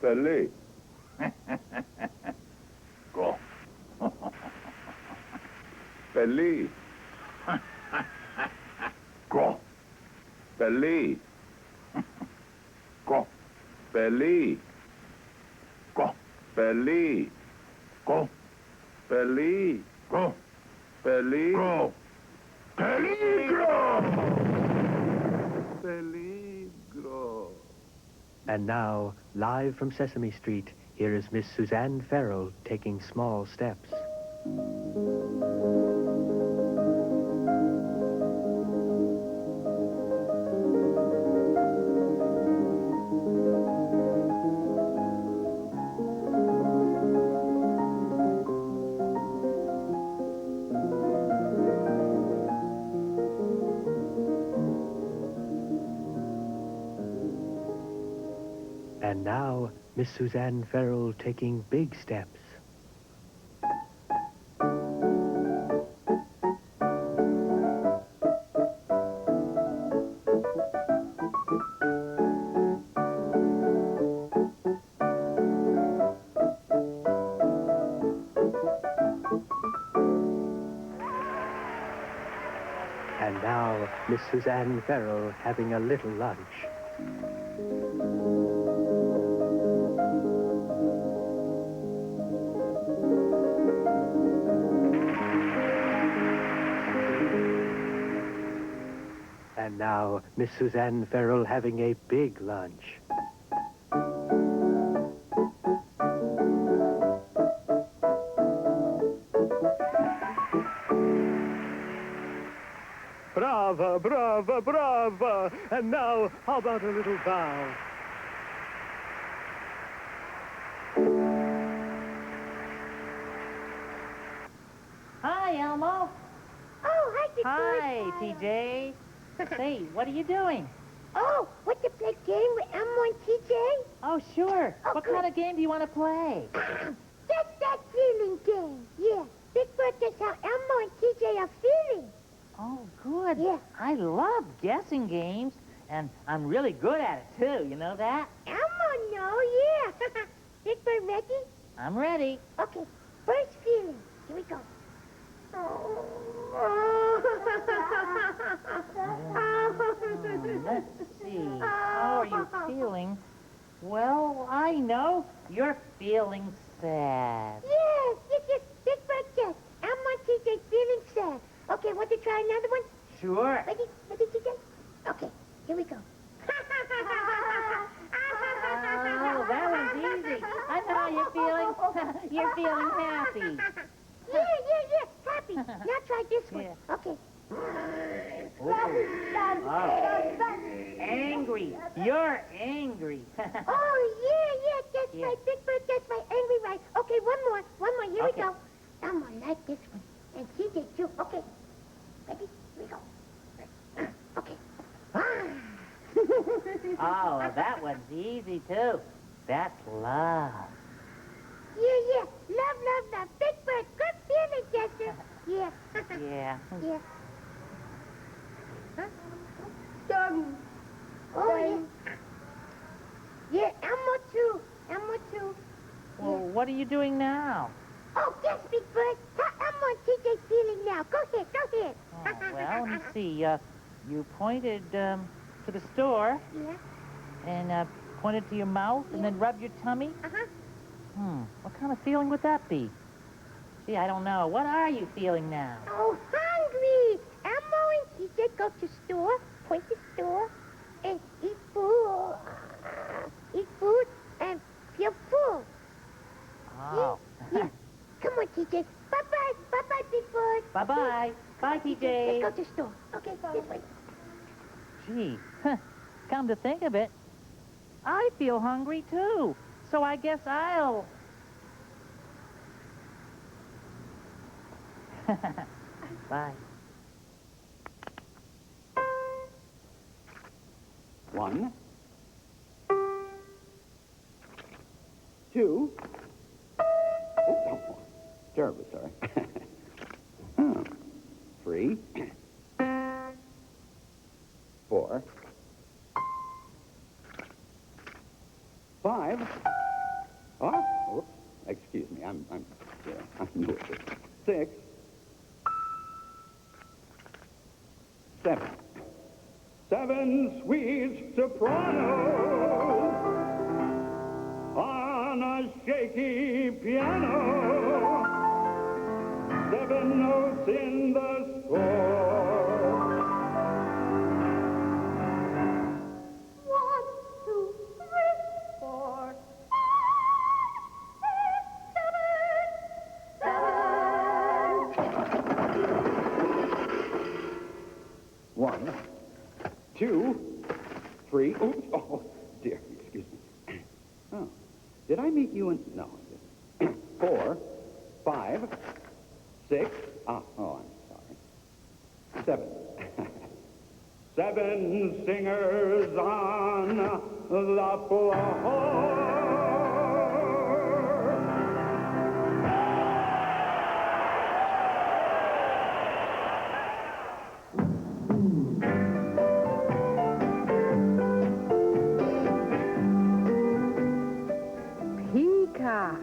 Belly. Go. Belly. Go. Belly. Go. Belly. Go. Belly. Go. Belly. Go. Belly. Go. Peligro! Peligro. And now, live from Sesame Street, here is Miss Suzanne Farrell taking small steps. And now, Miss Suzanne Farrell taking big steps. And now, Miss Suzanne Farrell having a little lunch. And now, Miss Suzanne Farrell having a big lunch. Brava, brava, brava! And now, how about a little bow? Hi, Elmo. Oh, hi, Big Hi, TJ. Say, what are you doing? Oh, want to play game with Elmo and TJ? Oh, sure. Oh, What good. kind of game do you want to play? Just that feeling game. Yeah, Big Bird, that's how Elmo and TJ are feeling. Oh, good. Yeah. I love guessing games, and I'm really good at it, too. You know that? Elmo, no, yeah. Big Bird, ready? I'm ready. Okay, first feeling. Here we go. Let's see. How are you feeling? Well, I know. You're feeling sad. Yes, yes, yes. Big Bird, yes. Elmo and TJ feeling sad. Okay, want to try another one? Sure. Ready? Ready, TJ? Okay, here we go. Oh, that one's easy. I know how you're feeling. You're feeling happy. Yeah. Happy. Now try this one. Yeah. Okay. Oh. Angry. You're angry. Oh, yeah. That's Yeah. right. Big Bird, that's my angry right. Okay, one more. Here Okay. we go. I'm gonna like this one. And TJ too. Okay. Ready? Here we go. Okay. Oh, well, that one's easy, too. That's love. Yeah. Love. Big Bird, good feeling, Chester. Yeah. Yeah. Yeah. Huh? Stormy. Oh, yeah. Yeah, Elmo too. Well, what are you doing now? Oh, yes, Big Bird. How Elmo and TJ feeling now? Go ahead. Oh, well, let me see. You pointed to the store Yeah. and pointed to your mouth and then rubbed your tummy. Uh-huh. What kind of feeling would that be? Gee, I don't know. What are you feeling now? Oh, hungry. Elmo and TJ go to store, point the store, and eat food. Eat food and feel full. Oh. Yeah. Come on, TJ. Bye-bye. Bye-bye, Big Bird. Bye-bye. Bye, TJ. Let's go to store. Okay, this way. Gee, come to think of it, I feel hungry, too. So I guess I'll... Bye. 1, 2. Oh, terribly sorry. 3, 4, 5. Excuse me, I'm new at this. 6, 7. 7 sweet sopranos on a shaky piano. 7 notes in the score. 1, 2, 3, 4, 5, 6, 7. 1, 2, 3. Oops. Oh, dear. Excuse me. Oh. Did I meet you in... No. 4, 5, 6. Oh, I'm sorry. 7. 7 singers on the floor. Peacock.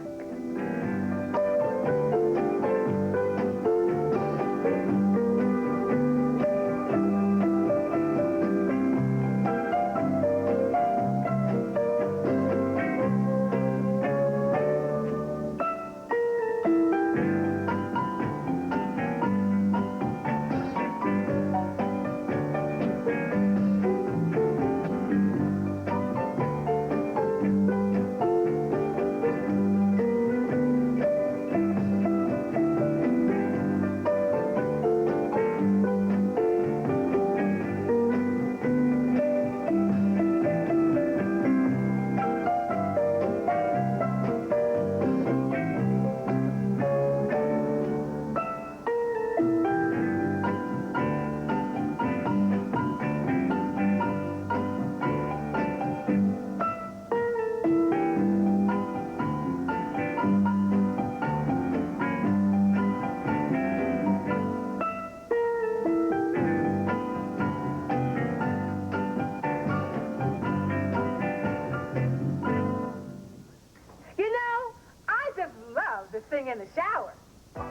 Sing in the shower. I'd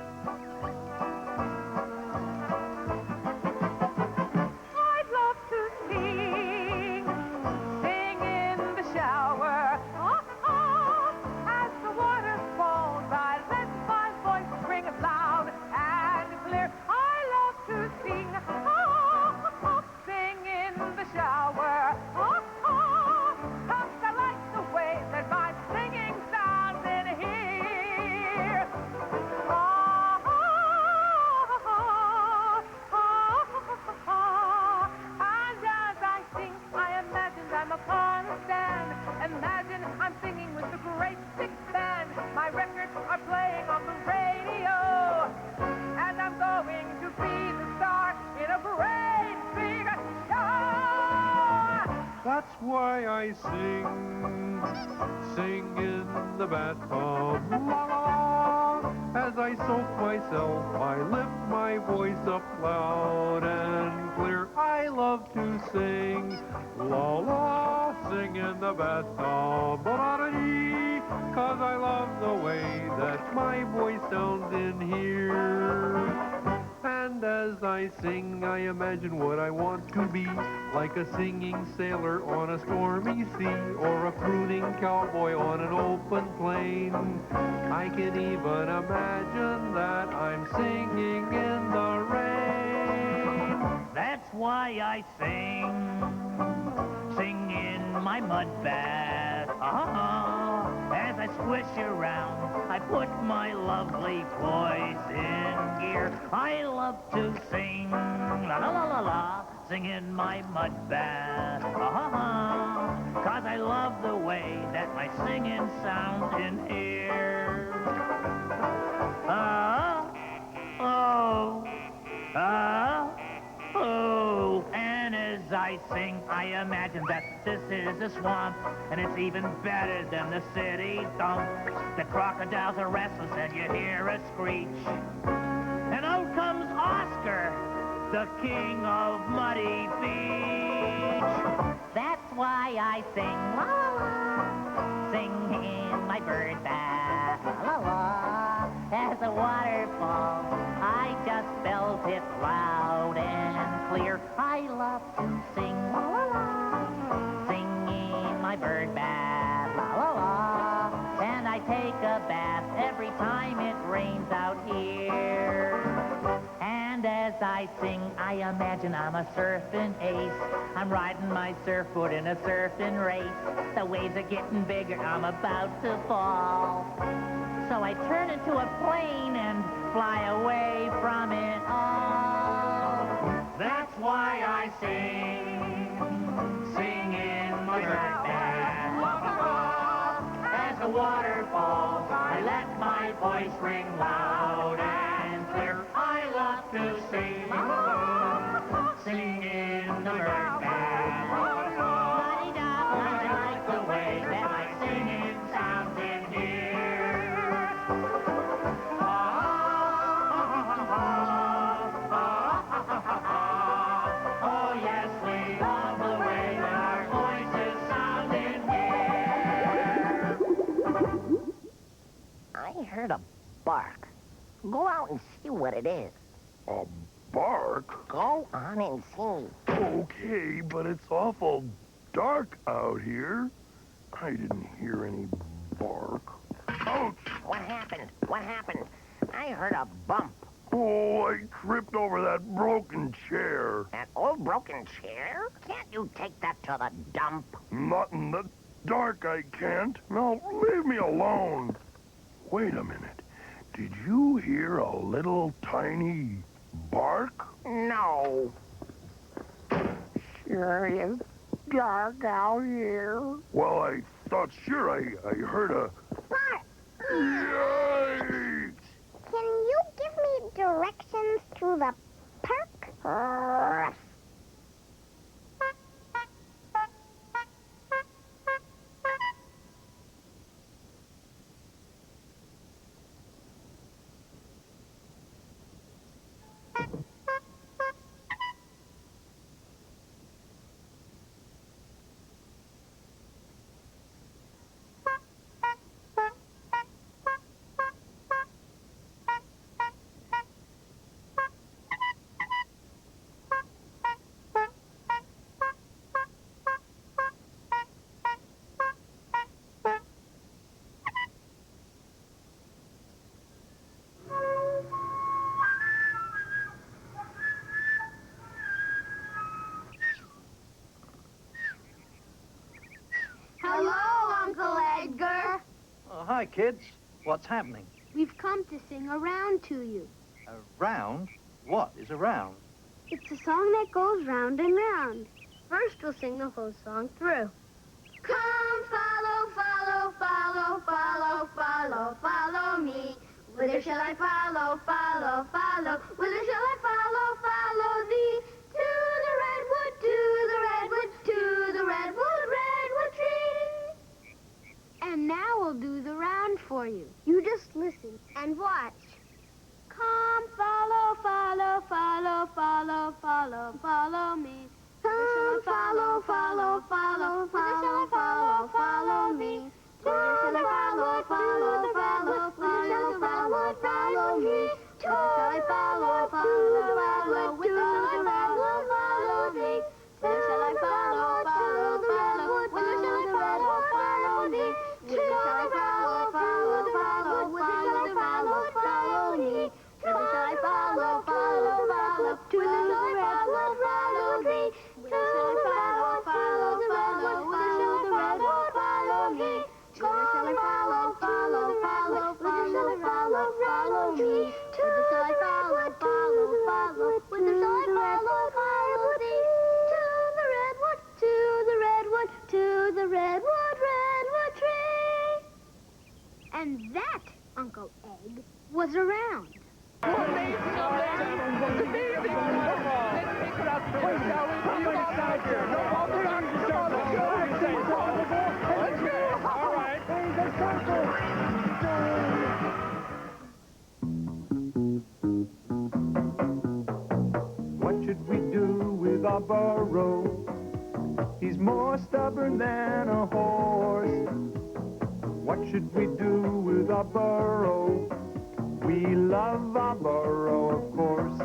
love to sing in the shower. As the water falls, I let my voice ring as loud and clear. I love to sing in the shower. 'Cause I like the way that my singing sounds in here. And as I sing, I imagine I'm upon a stand. Imagine I'm singing with the great big band. My records are playing on the radio. And I'm going to be the star in a great big show. That's why I sing in the bathtub, la la la. As I soak myself, I lift my voice up loud and clear. I love to sing, la la, sing in the bathtub, ba-da-dee, 'cause I love the way that my voice sounds in here. And as I sing, I imagine what I want to be, like a singing sailor on a stormy sea, or a crooning cowboy on an open plain. I can even imagine that I'm singing in the rain. That's why I sing in my mud bath. As I swish around, I put my lovely voice in gear. I love to sing, la la la la la, sing in my mud bath. 'Cause I love the way that my singing sounds in here. And as I sing, I imagine that this is a swamp, and it's even better than the city dump. The crocodiles are restless, and you hear a screech. And out comes Oscar, the king of Muddy Beach. That's why I sing, la la la, sing in my bird bath, la sing, la la la, singing my bird bath, la la la. And I take a bath every time it rains out here. And as I sing, I imagine I'm a surfing ace. I'm riding my surfboard in a surfing race. The waves are getting bigger, I'm about to fall. So I turn into a plane and fly away from it all. That's why I sing, sing in my bird bath. As the water falls, I let my voice ring loud and clear. I love to sing, sing in the bird bath. I like the way that my singing sounds in here. Oh yes, we love the way that our voices sound in here. I heard a bark. Go out and see what it is. A bark? Go on and see. Okay, but it's awful dark out here. I didn't hear any bark. Ouch! What happened? What happened? I heard a bump. Oh, I tripped over that broken chair. That old broken chair? Can't you take that to the dump? Not in the dark, I can't. No, leave me alone. Wait a minute. Did you hear a little tiny bark? No. Sure is dark out here. Well, I thought sure I heard a... Yikes! Can you give me directions to the park? Hello, Uncle Edgar. Oh, hi, kids. What's happening? We've come to sing around to you. Around? What is around? It's a song that goes round and round. First, we'll sing the whole song through. Come, follow, follow, follow, follow, follow, follow me. Whither shall I follow, follow, follow? Whither shall I follow, follow thee? To the redwood, to the redwood, to the redwood, redwood tree. And now we'll do the round for you. You just listen and watch. Come, follow, follow, follow, follow, follow, follow me. Come, follow, follow, follow, follow, follow, follow me. Whither shall I follow, follow, follow, follow, follow, follow me? Whither shall I follow, follow, follow, whither shall I follow, follow thee? Whither shall I follow, follow, follow, whither shall I follow, follow thee? Whither shall I follow, follow, follow, whither shall I follow, follow me? Whither shall I follow, follow, follow, whither shall I follow, follow thee? Whither shall I follow, follow, follow, whither shall I follow, follow me? Whither shall I follow, follow, follow, whither shall I follow, follow me? Whither shall I follow, follow, follow, whither shall I follow, follow thee? To the redwood, to the redwood, to the redwood, redwood tree. And that, Uncle Egg, was around. What should we do with our burro? He's more stubborn than a horse. What should we do with our burro? We love our burro, of course.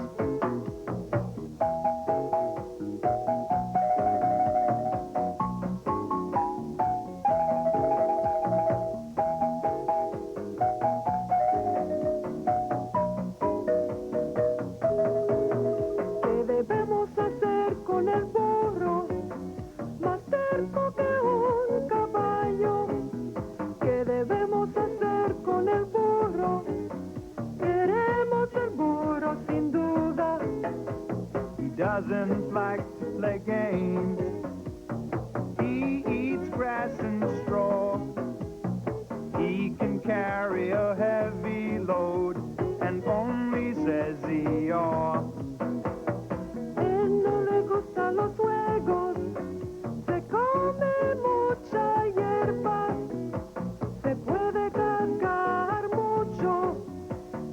doesn't like to play games. He eats grass and straw. He can carry a heavy load and only says yaw. No le gustan los juegos, se come mucha hierba, se puede cargar mucho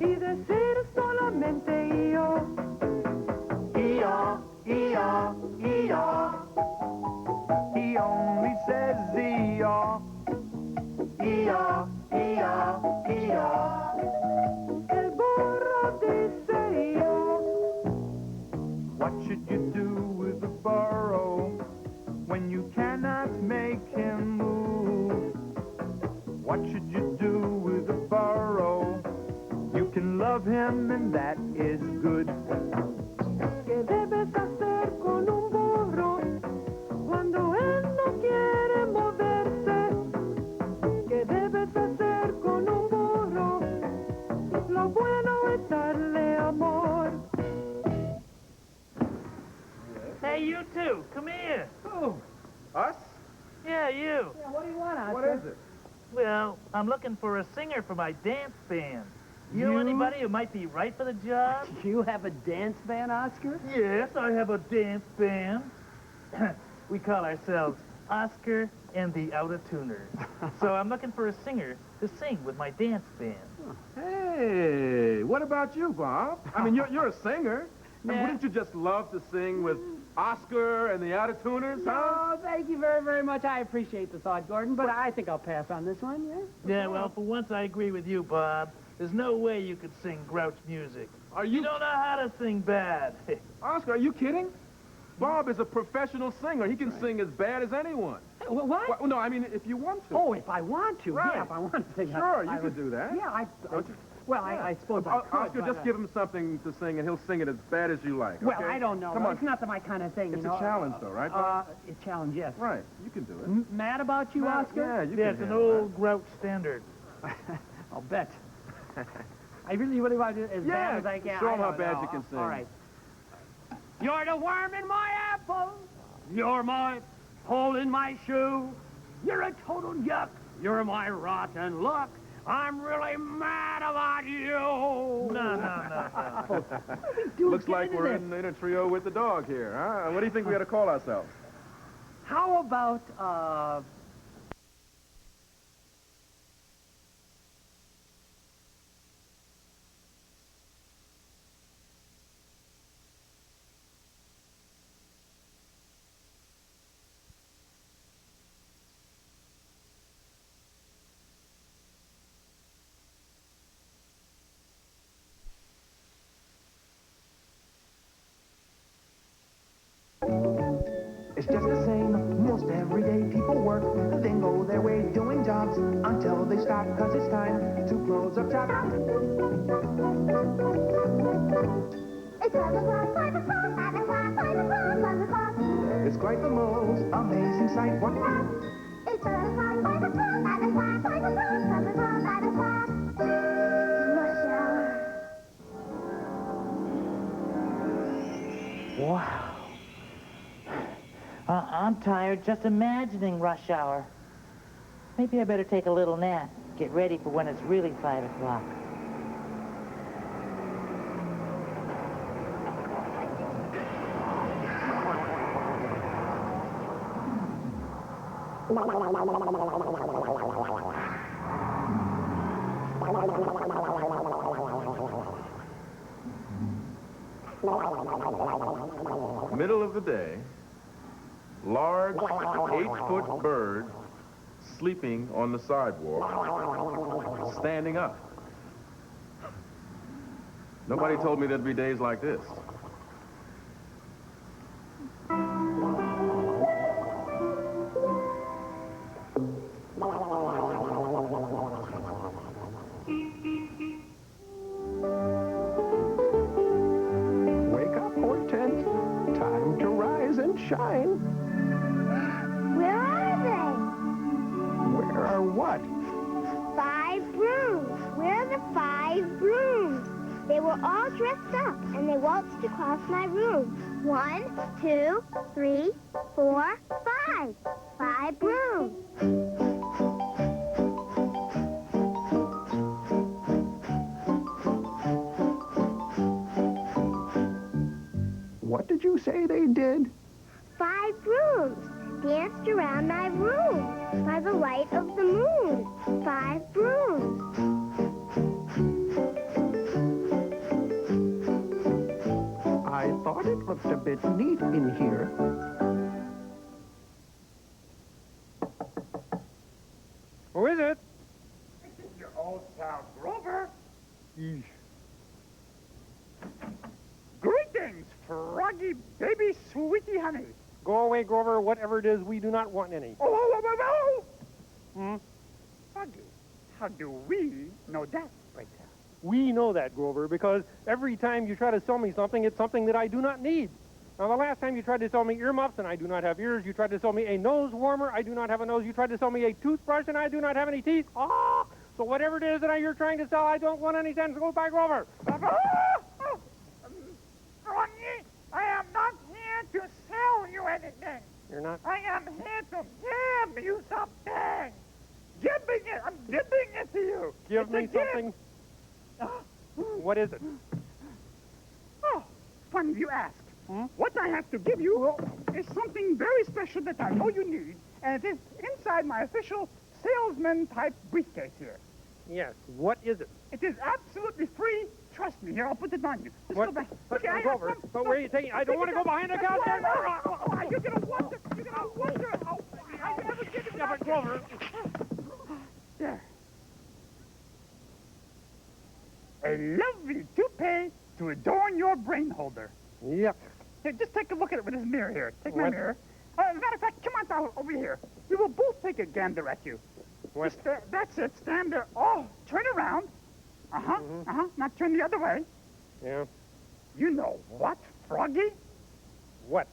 y decir solamente yo. Yo, yo, yo. He only says yo. Yo, yo, yo. El burro dice yo. What should you do with a burro when you cannot make him move? What should you do with a burro? You can love him and that is good. ¿Qué debes hacer con un burro cuando él no quiere moverse? ¿Qué debes hacer con un burro? Lo bueno es darle amor. Hey, you two, come here. Oh, us? Yeah, you. Yeah, what do you want, Oscar? What is it? Well, I'm looking for a singer for my dance band. You know anybody who might be right for the job? You have a dance band, Oscar? Yes, I have a dance band. We call ourselves Oscar and the Out-of-Tuners. So I'm looking for a singer to sing with my dance band. Hey, what about you, Bob? I mean, you're a singer. I mean, Yeah. wouldn't you just love to sing with Oscar and the Out-of-Tuners, huh? No, thank you very, very much. I appreciate the thought, Gordon, but I think I'll pass on this one, yeah? Yeah, well, for once I agree with you, Bob. There's no way you could sing Grouch music. Are You you... don't know how to sing bad. Oscar, are you kidding? Bob is a professional singer. He can sing as bad as anyone. What? Well, no, I mean, if you want to. Oh, if I want to. Right. Yeah, if I want to sing. Sure, you I could would do that. Yeah, Don't you? Well, I suppose I could. Oscar, but, just give him something to sing, and he'll sing it as bad as you like, Well, okay? I don't know. Come on. It's not my kind of thing, It's you a know. challenge, though, right, Bob? A challenge, yes. Right. You can do it. Mad about you, Oscar? Yeah, you Yeah, can it's an handle old Grouch standard. I'll bet. I really want to do it as Yeah, bad as I can. show 'em I how don't bad know. you can sing. All right. You're the worm in my apple. You're my hole in my shoe. You're a total yuck. You're my rotten luck. I'm really mad about you. No. Dude, Looks get like into we're this. in a trio with the dog here, huh? What do you think we ought to call ourselves? How about, It's just the same, most everyday people work, then go their way doing jobs until they stop, cause it's time to close up shop. It's 5 o'clock, 5 o'clock, 5 o'clock, 5 o'clock, 5 o'clock. It's quite the most amazing sight. What? It's 5 o'clock, 5 o'clock, 5 o'clock, 5 o'clock, 5 o'clock, 5 o'clock. Rush hour. Wow. I'm tired just imagining rush hour. Maybe I better take a little nap. Get ready for when it's really 5 o'clock. Middle of the day, large 8-foot bird sleeping on the sidewalk, standing up. Nobody told me there'd be days like this. Wake up, Hortense. Time to rise and shine. Where are they? Where are what? 5 brooms. Where are the 5 brooms? They were all dressed up, and they waltzed across my room. 1, 2, 3, 4, 5. 5 rooms. What did you say they did? 5 rooms. Danced around my room by the light of the moon. 5 rooms. I thought it looked a bit neat in here. Who is it? Your old pal Grover. Yeesh. Greetings, froggy baby sweetie honey. Go away, Grover. Whatever it is, we do not want any. Oh. Hmm? Froggy, how do we know that right now? We know that, Grover, because every time you try to sell me something, it's something that I do not need. Now, the last time you tried to sell me earmuffs, and I do not have ears. You tried to sell me a nose warmer. I do not have a nose. You tried to sell me a toothbrush, and I do not have any teeth. Ah! So whatever it is that you're trying to sell, I don't want any sense. Goodbye, Grover. Froggy, I am not here to sell you anything. You're not? I am here to give you something. Giving it. I'm giving it to you. Give It's me a gift. something. What is it? Oh, funny you ask. Hmm? What I have to give you is something very special that I know you need, and it is inside my official salesman-type briefcase here. Yes. What is it? It is absolutely free. Trust me. Here, I'll put it on you. Just What? go back. But, Okay, I have Grover, some- but where are you taking? I don't want to go behind the counter. You're gonna wonder. You're gonna wonder how I never did it. Yeah, but Grover. There. A lovely toupee to adorn your brain holder. Yep. Here, just take a look at it with this mirror here. Take my What? mirror. As a matter of fact, come on down over here. We will both take a gander at you. What? Just, that's it. Stand there. Oh, turn around. Uh-huh. Mhm. Uh-huh. Now turn the other way. Yeah. You know what, Froggy? What?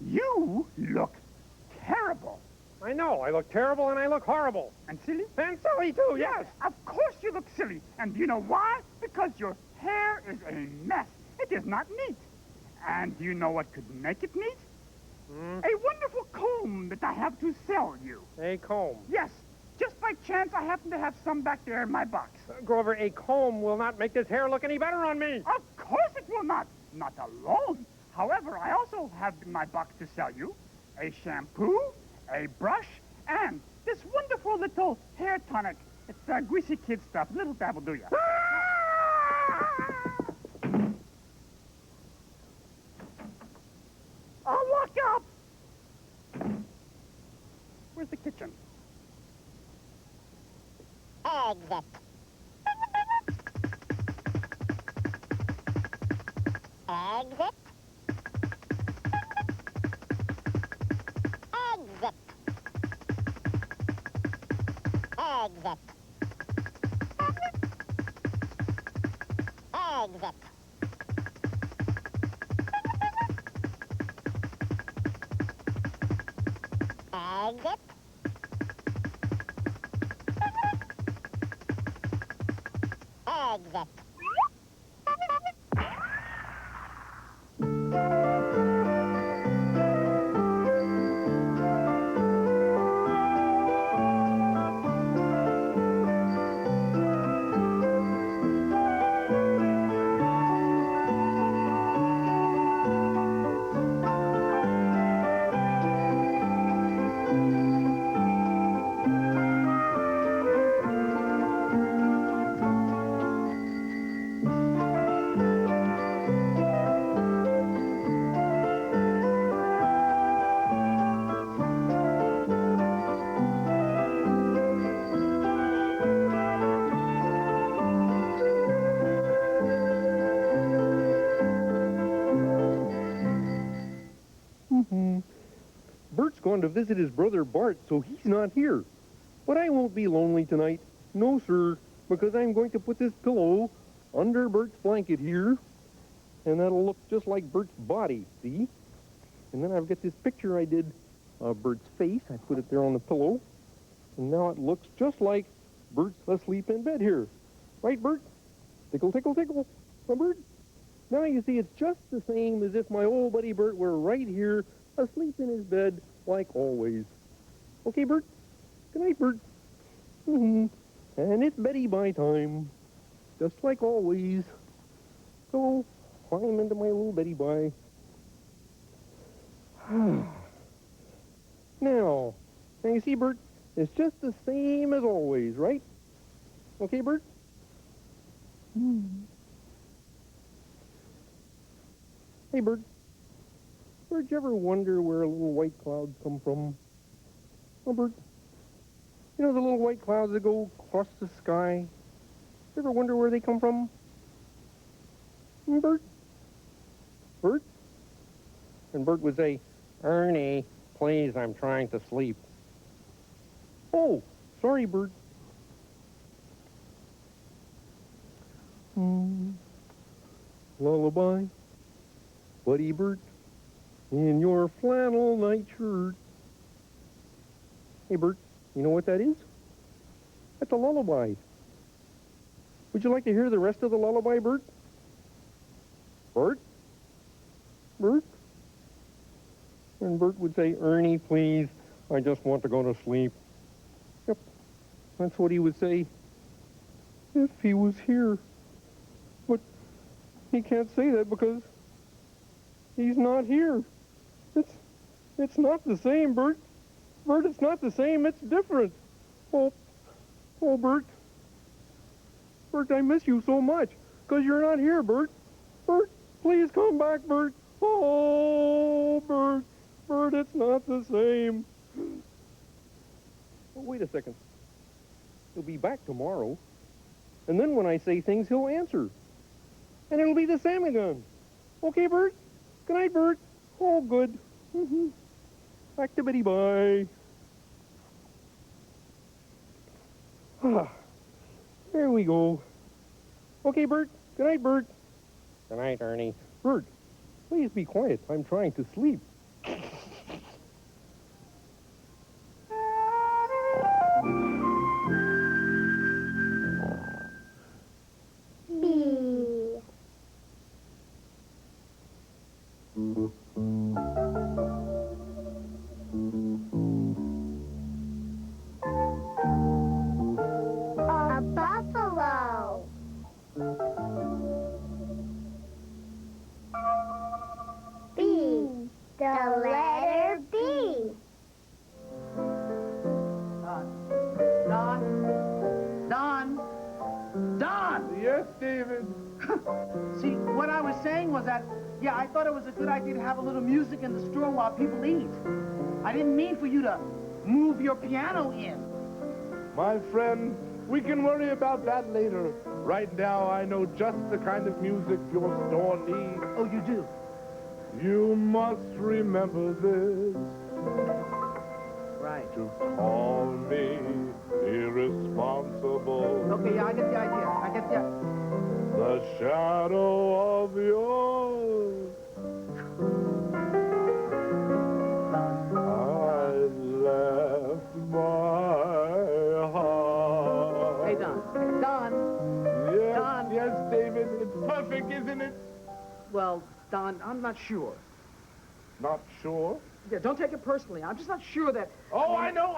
You look terrible. I know. I look terrible and I look horrible. And silly? And silly, too, yes. Of course you look silly. And do you know why? Because your hair is a mess. It is not neat. And do you know what could make it neat? Hmm? A wonderful comb that I have to sell you. A comb. Yes, just by chance I happen to have some back there in my box. Grover, a comb will not make this hair look any better on me. Of course it will not. Not alone. However, I also have in my box to sell you a shampoo, a brush, and this wonderful little hair tonic. It's greasy kid stuff. Little dab will do ya. I'll lock up. Where's the kitchen? Exit. Exit. Exit. Exit. Exit. Exit. Exit. Bert's gone to visit his brother Bart, so he's not here. But I won't be lonely tonight. No, sir, because I'm going to put this pillow under Bert's blanket here, and that'll look just like Bert's body, see? And then I've got this picture I did of Bert's face. I put it there on the pillow, and now it looks just like Bert's asleep in bed here. Right, Bert? Tickle, tickle, tickle. Huh, Bert? Now you see, it's just the same as if my old buddy Bert were right here, asleep in his bed, like always. Okay, Bert? Good night, Bert. And it's Betty by time, just like always. So, climb into my little Betty by. Now you see, Bert, it's just the same as always, right? Okay, Bert? Hey, Bert. Bert, you ever wonder where little white clouds come from? Oh, Bert. You know the little white clouds that go across the sky? You ever wonder where they come from? Bert? Bert? And Bert would say, Ernie, please, I'm trying to sleep. Oh, sorry, Bert. Lullaby, Buddy Bert, in your flannel night shirt. Hey, Bert, you know what that is? That's a lullaby. Would you like to hear the rest of the lullaby, Bert? Bert? Bert? And Bert would say, Ernie, please, I just want to go to sleep. Yep, that's what he would say if he was here. But he can't say that because he's not here. It's not the same, Bert. Bert, it's not the same. It's different. Oh, Bert. Bert, I miss you so much because you're not here, Bert. Bert, please come back, Bert. Oh, Bert. Bert, it's not the same. Oh, wait a second. He'll be back tomorrow. And then when I say things, he'll answer. And it'll be the same again. Okay, Bert? Good night, Bert. Oh, good. Back to Betty, bye. There we go. Okay, Bert. Good night, Bert. Good night, Ernie. Bert, please be quiet. I'm trying to sleep. A buffalo. B. The letter B. Don! Yes, David? See, what I was saying was that, yeah, I thought it was a good idea to have a little music in the store while people eat. I didn't mean for you to move your piano in. My friend, we can worry about that later. Right now, I know just the kind of music your store needs. Oh, you do? You must remember this. Right. To call me irresponsible. Okay, yeah, I get the idea. The shadow of yours. I left my heart. Hey, Don. Yes, Don. yes, David. It's perfect, isn't it? Well, Don, I'm not sure. Not sure? Yeah, don't take it personally. I'm just not sure that... Oh, I know.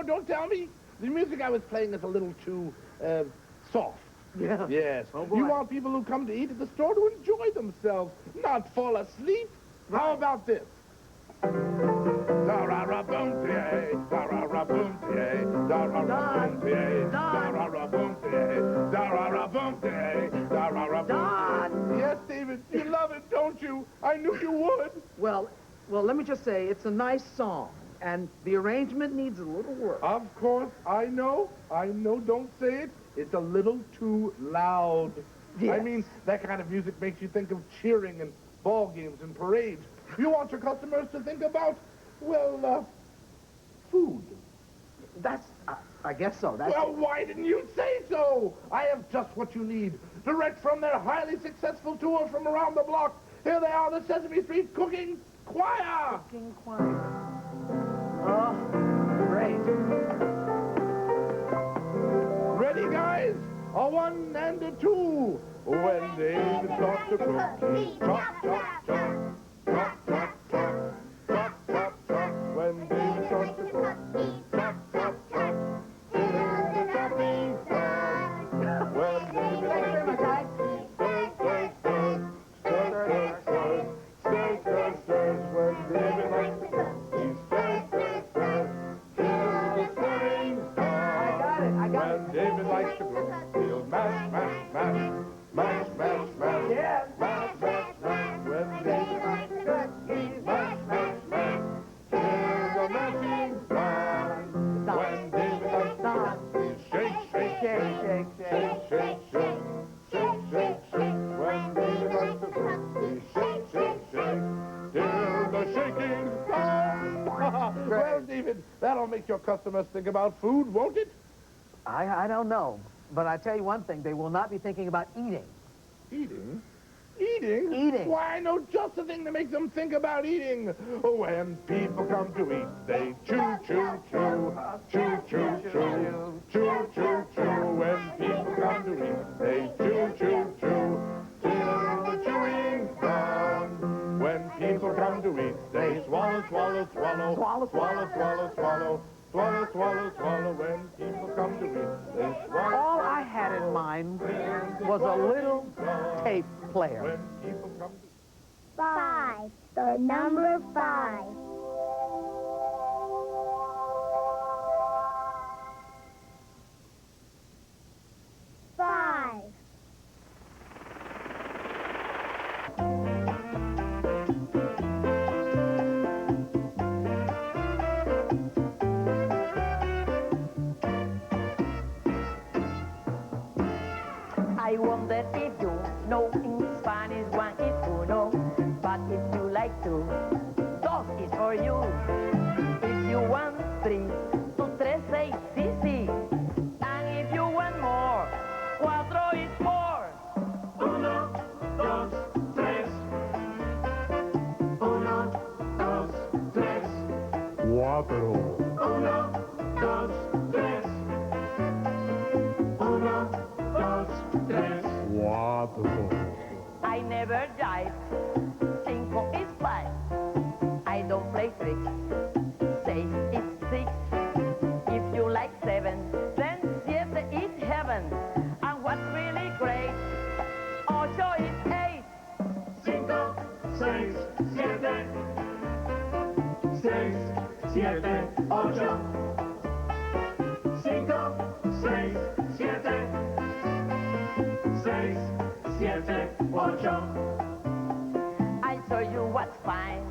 Don't tell me. The music I was playing is a little too, soft. Yeah. Yes. Oh, boy. You want people who come to eat at the store to enjoy themselves, not fall asleep. Right. How about this? Da-ra-ra-boom-tie, da-ra-ra-boom-tie, da-ra-ra-boom-tie, da-ra-ra-boom-tie, da-ra-ra-boom-tie, da-ra-ra-boom-tie. Don! Yes, David, you love it, don't you? I knew you would. Well, let me just say, it's a nice song, and the arrangement needs a little work. Of course, I know, don't say it. It's a little too loud. Yes. I mean, that kind of music makes you think of cheering and ball games and parades. You want your customers to think about, well, food. That's, I guess so. Well, why didn't you say so? I have just what you need. Direct from their highly successful tour from around the block. Here they are, the Sesame Street Cooking Choir. Cooking Choir. Oh, great. Ready, guys? A 1 and a 2. When David starts to cook, he chop, chop, chop. Chop, chop, chop. Chop, chop, chop. When David starts to cook, he chop, chop, chop. Till the chopping's done. When David starts to cook, he stirs, stirs, stirs. Stirs, stirs, stirs. Stirs, stirs, stirs. When David likes to cook, he stirs, stirs, stirs. Till the stirring's done. I got it. When David likes to cook, he'll mash, mash, mash. Mash, mash, mash. Yeah. Mash, mash, mash. When David likes to cook, he mash, mash, mash. Till the mashing's done. When David likes to cook, he shake, shake, shake. Shake, shake, shake. Shake, shake, shake. When David likes to cook, he shake, shake, shake. Till the shaking's done. Well, David, that'll make your customers think about food, won't it? I don't know. But I tell you one thing, they will not be thinking about eating. Eating? Eating? Eating. Why, I know just the thing to make them think about eating. When people come to eat, they chew, chew, chew. Chew, chew, chew. Chew, chew, chew. When people come to eat, they chew, chew, chew. Till the chewing's done. When people come to eat, they swallow, swallow, swallow. Swallow, swallow, swallow, swallow. Swallow, swallow, swallow. When people come to eat, they swallow. All I had in mind was a little tape player. When people come to 5. The number 5. Five. I wonder if you know in Spanish one is uno, but if you like two, dos is for you. If you want three, tu tres, seis, sí, sí. And if you want more, cuatro is four. Uno, dos, tres. Uno, dos, tres. Cuatro. Uno, dos, tres. Uno, dos, tres. Cuatro. I never jive. Cinco is 5. I don't play tricks. 6 is 6. If you like 7, then 7 is heaven. And what's really great, 8 is 8. Cinco, seis, siete. 6, 7, 8. 5, 6, 7. 6, 7, 8. I'll show you what's fine.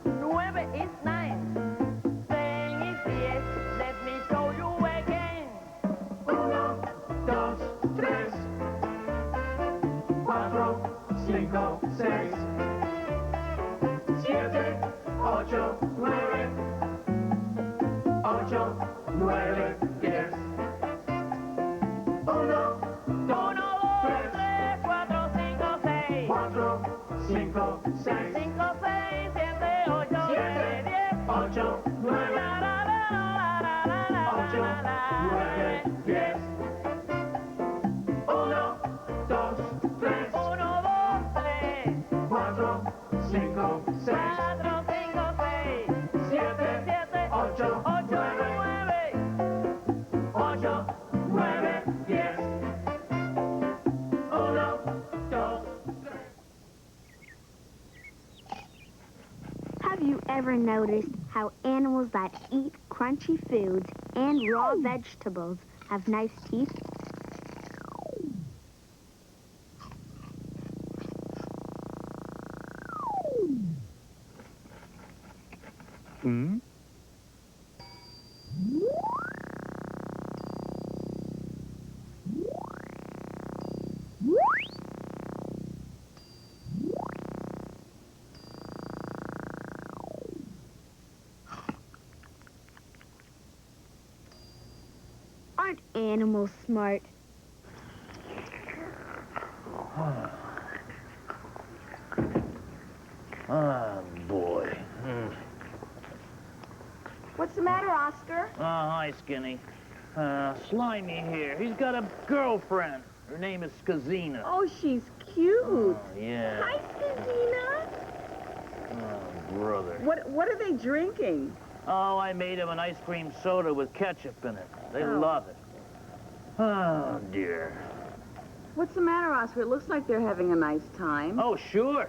9 is 9. 10 is 10. Let me show you again. 1, 2, 3. 4, 5, 6. 7, 8, 9. 8, 9, 10. 1, 2, 3, 4, 5, 6. 4, 5, 6. 5, 6, 7, 8, 9, 10. 8, 9. 8, 9, 10. 1, 2, 3. 1, 2, 3. 4, 5, 6. 4, 5, 6. 7, 8, 9. 8, 9, 10. 1, 2, 3. Have you ever noticed how animals that eat crunchy foods and raw vegetables have nice teeth? Hmm? Aren't animals smart? Oh, boy. What's the matter, Oscar? Oh, hi, Skinny. Slimy here. He's got a girlfriend. Her name is Skazina. Oh, she's cute. Oh, yeah. Hi, Skazina. Oh, brother. What are they drinking? Oh, I made them an ice cream soda with ketchup in it. They love it. Oh, dear. What's the matter, Oscar? It looks like they're having a nice time. Oh, sure,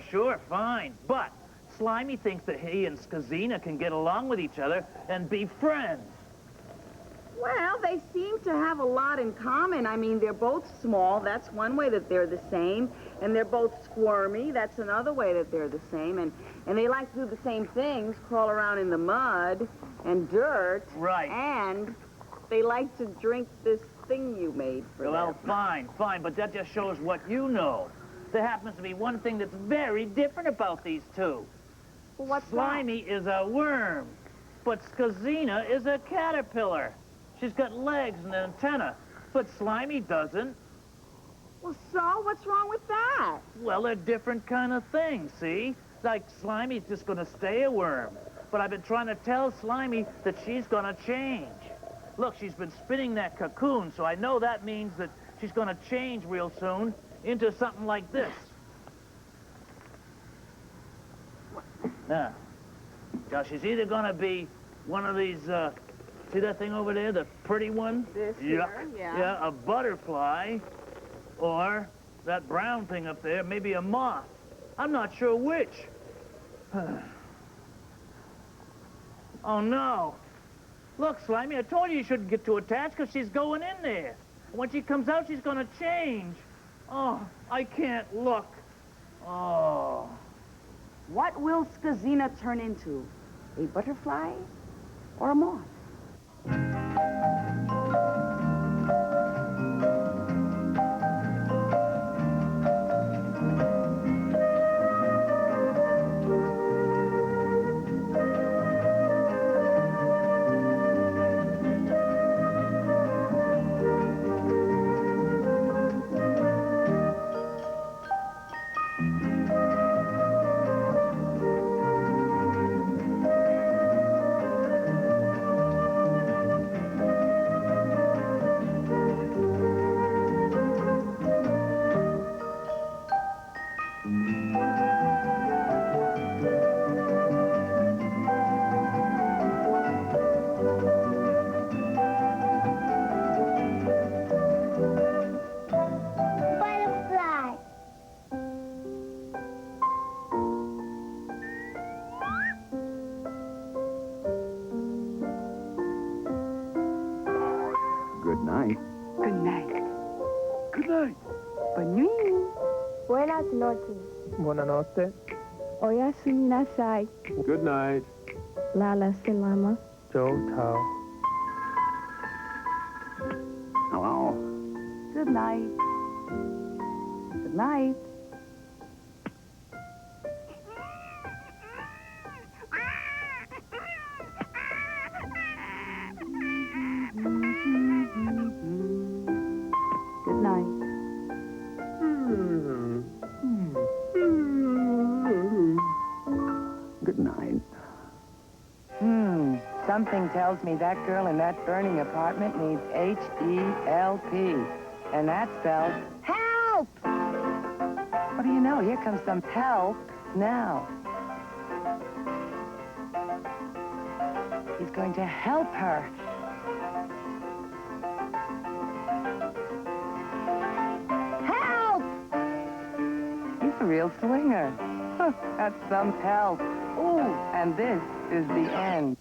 fine. But Slimy thinks that he and Skazina can get along with each other and be friends. Well, they seem to have a lot in common. I mean, they're both small. That's one way that they're the same. And they're both squirmy. That's another way that they're the same. And they like to do the same things, crawl around in the mud and dirt. Right. And they like to drink this thing you made for them. Well, fine, but that just shows what you know. There happens to be one thing that's very different about these two. Well, what's Slimy is a worm, but Skazina is a caterpillar. She's got legs and an antenna, but Slimy doesn't. Well, so what's wrong with that? Well, they're different kind of things, see? Like Slimy's just gonna stay a worm, but I've been trying to tell Slimy that she's gonna change. Look, she's been spinning that cocoon, so I know that means that she's gonna change real soon into something like this. Now, she's either gonna be one of these, see that thing over there, the pretty one? This here, yeah. Yeah, a butterfly, or that brown thing up there, maybe a moth. I'm not sure which. Oh, no. Look, Slimy, I told you shouldn't get too attached because she's going in there. When she comes out, she's going to change. Oh, I can't look. Oh. What will Skazina turn into? A butterfly or a moth? Good night. Good night. Good night. Bonne nuit. Buenas noches. Buonanotte. Oyasumi nasai. Good night. Lala selama. Joe Tao. Hello. Good night. Good night. Good night. Good night. Something tells me that girl in that burning apartment needs H-E-L-P. And that spells help! What do you know? Here comes some help now. He's going to help her. Help! He's a real swinger. Huh, that's some help. Ooh, and this is the end.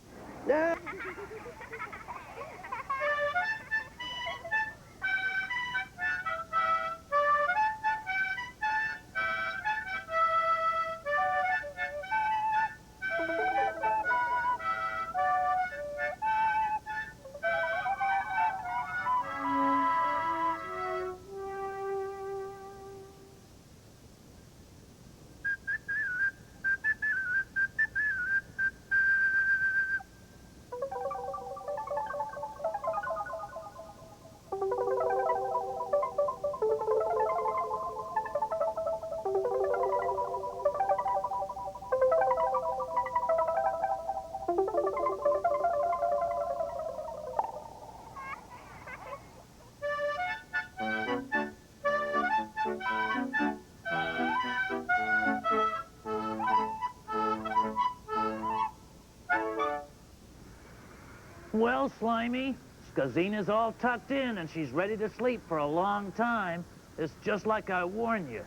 Well, Slimy, Skazina's all tucked in and she's ready to sleep for a long time. It's just like I warned you.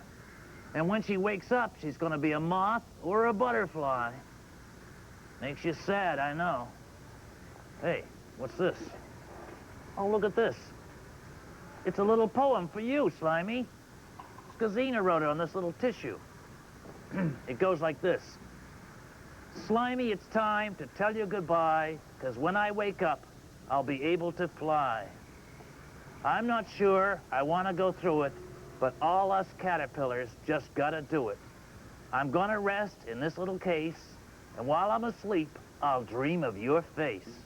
And when she wakes up, she's gonna be a moth or a butterfly. Makes you sad, I know. Hey, what's this? Oh, look at this. It's a little poem for you, Slimy. Skazina wrote it on this little tissue. It goes like this. Slimy, it's time to tell you goodbye, 'cause when I wake up, I'll be able to fly. I'm not sure I want to go through it, but all us caterpillars just gotta do it. I'm gonna rest in this little case, and while I'm asleep, I'll dream of your face.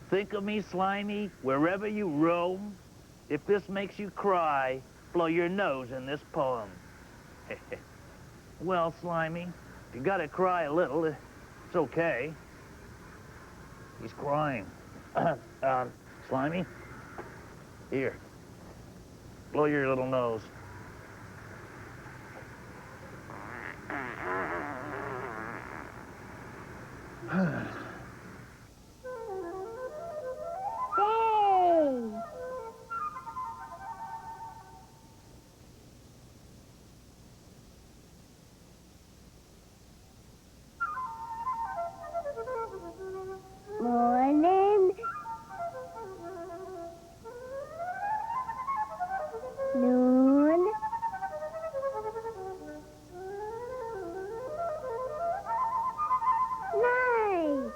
Think of me, Slimy, wherever you roam. If this makes you cry, blow your nose in this poem. Well, Slimy, if you gotta cry a little, it's okay. He's crying. Slimy, here, blow your little nose. Morning. Noon. Night.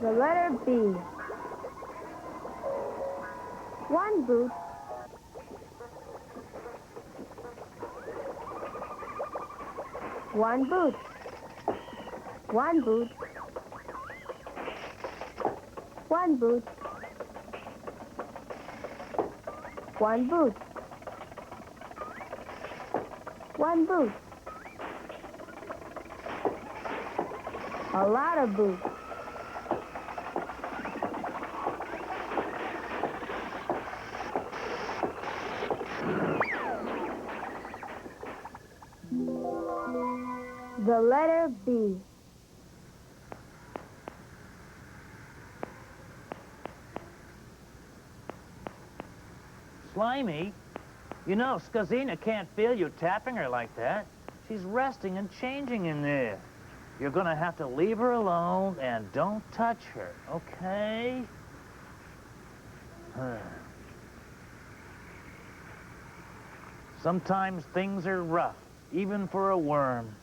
The letter B. One boot. One boot. One boot. One boot. One boot. One boot. A lot of boots. The letter B. Slimy, you know, Skazina can't feel you tapping her like that. She's resting and changing in there. You're gonna have to leave her alone and don't touch her, okay? Sometimes things are rough, even for a worm.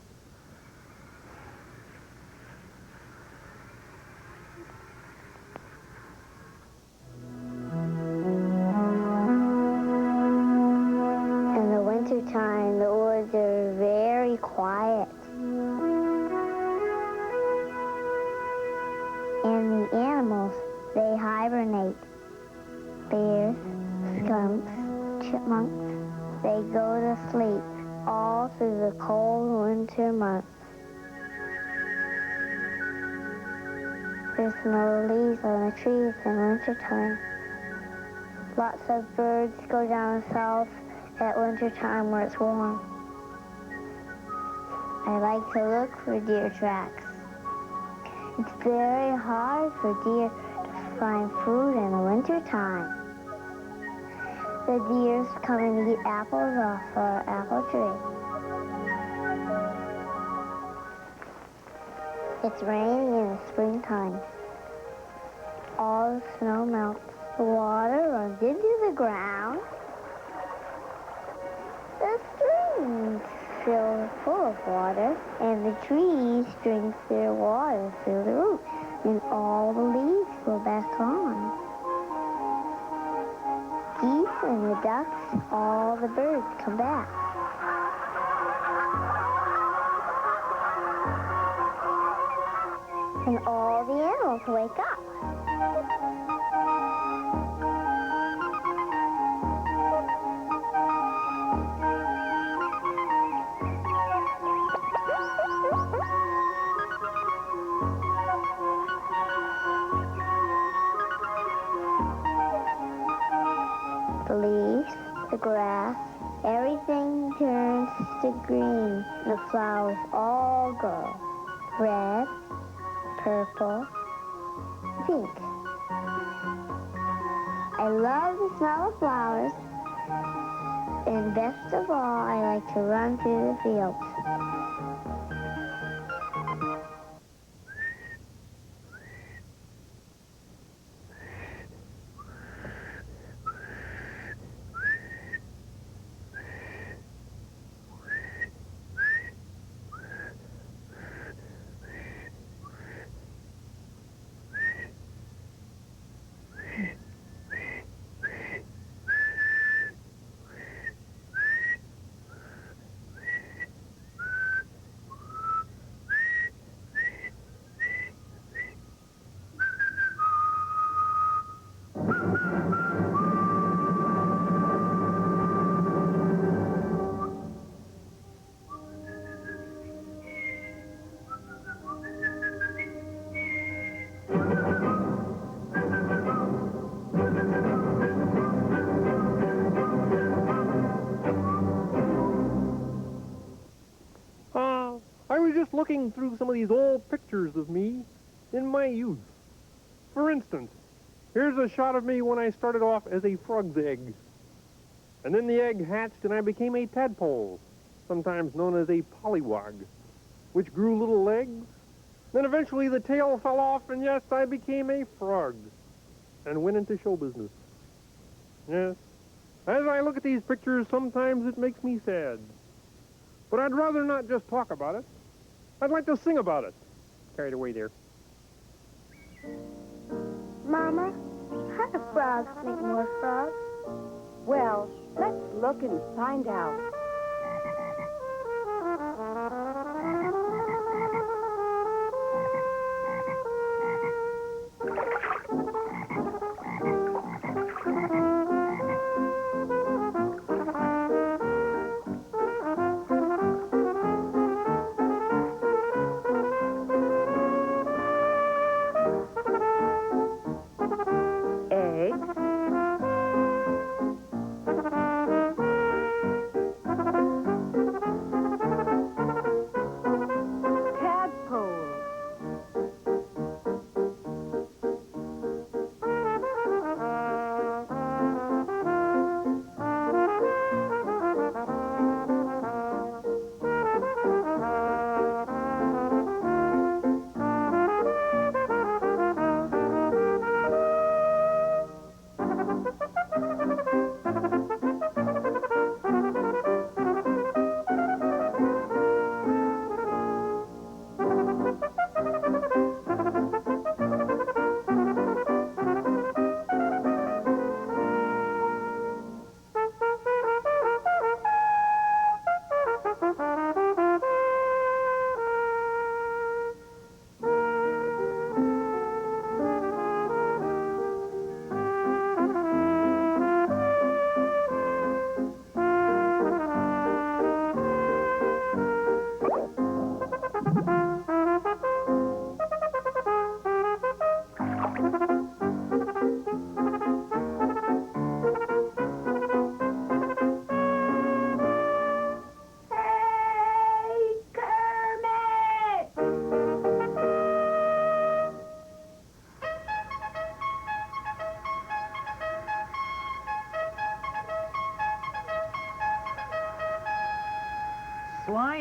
In the wintertime, the woods are very quiet. And the animals, they hibernate. Bears, skunks, chipmunks, they go to sleep all through the cold winter months. There's no leaves on the trees in wintertime. Lots of birds go down south at wintertime where it's warm. I like to look for deer tracks. It's very hard for deer to find food in the wintertime. The deer's coming to eat apples off our apple tree. It's raining in the springtime. All the snow melts. The water runs into the ground. The streams fill full of water, and the trees drink their water through the roots, and all the leaves go back on. Geese and the ducks, all the birds come back. And all the animals wake up. The leaves, the grass, everything turns to green. The flowers all grow. Red, purple, pink. I love the smell of flowers, and best of all, I like to run through the fields. Looking through some of these old pictures of me in my youth. For instance, here's a shot of me when I started off as a frog's egg. And then the egg hatched and I became a tadpole, sometimes known as a pollywog, which grew little legs. Then eventually the tail fell off and yes, I became a frog and went into show business. Yes, as I look at these pictures, sometimes it makes me sad. But I'd rather not just talk about it. I'd like to sing about it. Carried away there. Mama, how do frogs make more frogs? Well, let's look and find out.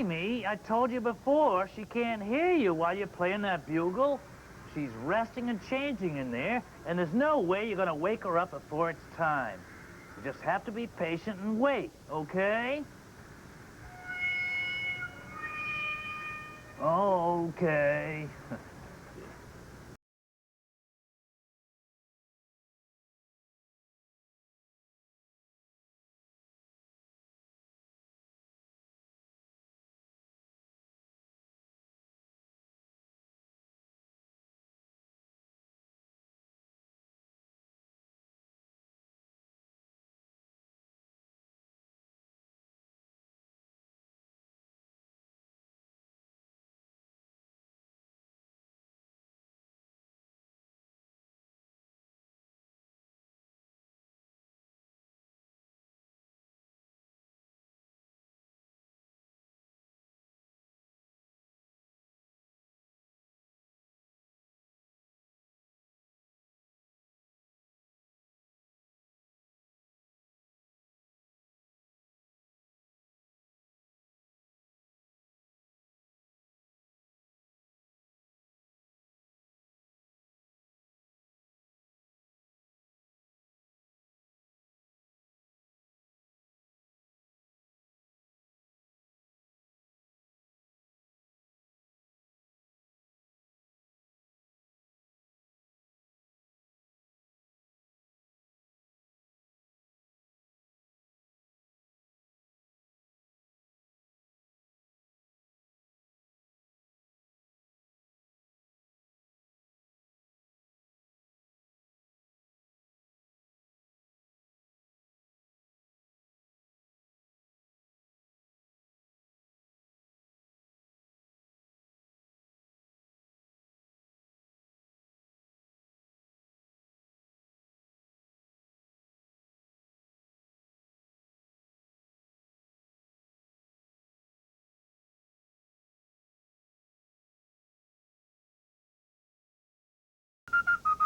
Mamie, I told you before, she can't hear you while you're playing that bugle. She's resting and changing in there, and there's no way you're gonna wake her up before it's time. You just have to be patient and wait, okay? Okay.